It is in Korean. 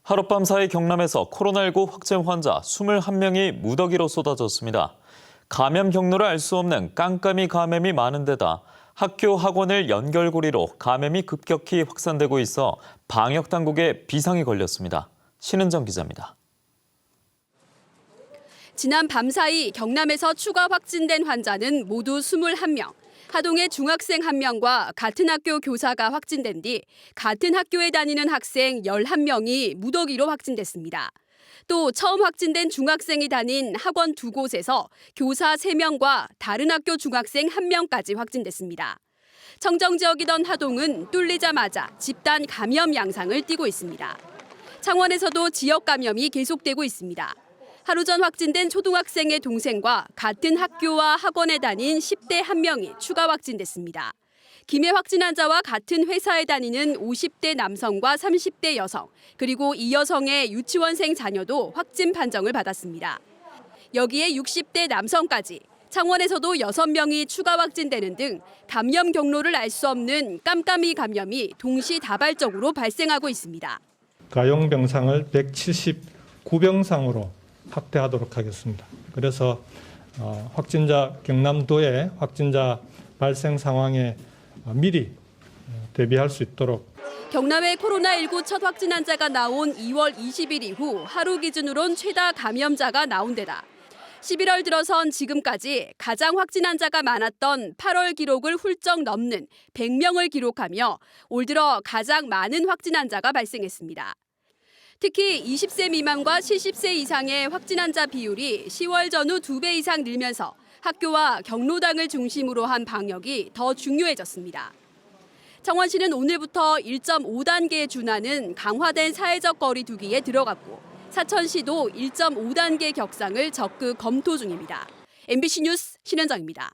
하룻밤 사이 경남에서 코로나19 확진 환자 21명이 무더기로 쏟아졌습니다. 감염 경로를 알 수 없는 깜깜이 감염이 많은 데다 학교, 학원을 연결고리로 감염이 급격히 확산되고 있어 방역당국에 비상이 걸렸습니다. 신은정 기자입니다. 지난 밤사이 경남에서 추가 확진된 환자는 모두 21명. 하동의 중학생 1명과 같은 학교 교사가 확진된 뒤 같은 학교에 다니는 학생 11명이 무더기로 확진됐습니다. 또 처음 확진된 중학생이 다닌 학원 2곳에서 교사 3명과 다른 학교 중학생 1명까지 확진됐습니다. 청정 지역이던 하동은 뚫리자마자 집단 감염 양상을 띠고 있습니다. 창원에서도 지역 감염이 계속되고 있습니다. 하루 전 확진된 초등학생의 동생과 같은 학교와 학원에 다닌 10대 1명이 추가 확진됐습니다. 김해 확진 환자와 같은 회사에 다니는 50대 남성과 30대 여성, 그리고 이 여성의 유치원생 자녀도 확진 판정을 받았습니다. 여기에 60대 남성까지 창원에서도 6명이 추가 확진되는 등 감염 경로를 알 수 없는 깜깜이 감염이 동시다발적으로 발생하고 있습니다. 가용 병상을 179병상으로 확대하도록 하겠습니다. 그래서 경남도의 확진자 발생 상황에 미리 대비할 수 있도록. 경남에 코로나19 첫 확진 환자가 나온 2월 20일 이후 하루 기준으론 최다 감염자가 나온 데다 11월 들어선 지금까지 가장 확진 환자가 많았던 8월 기록을 훌쩍 넘는 100명을 기록하며 올 들어 가장 많은 확진 환자가 발생했습니다. 특히 20세 미만과 70세 이상의 확진 환자 비율이 10월 전후 2배 이상 늘면서 학교와 경로당을 중심으로 한 방역이 더 중요해졌습니다. 창원시는 오늘부터 1.5단계에 준하는 강화된 사회적 거리 두기에 들어갔고 사천시도 1.5단계 격상을 적극 검토 중입니다. MBC 뉴스 신현정입니다.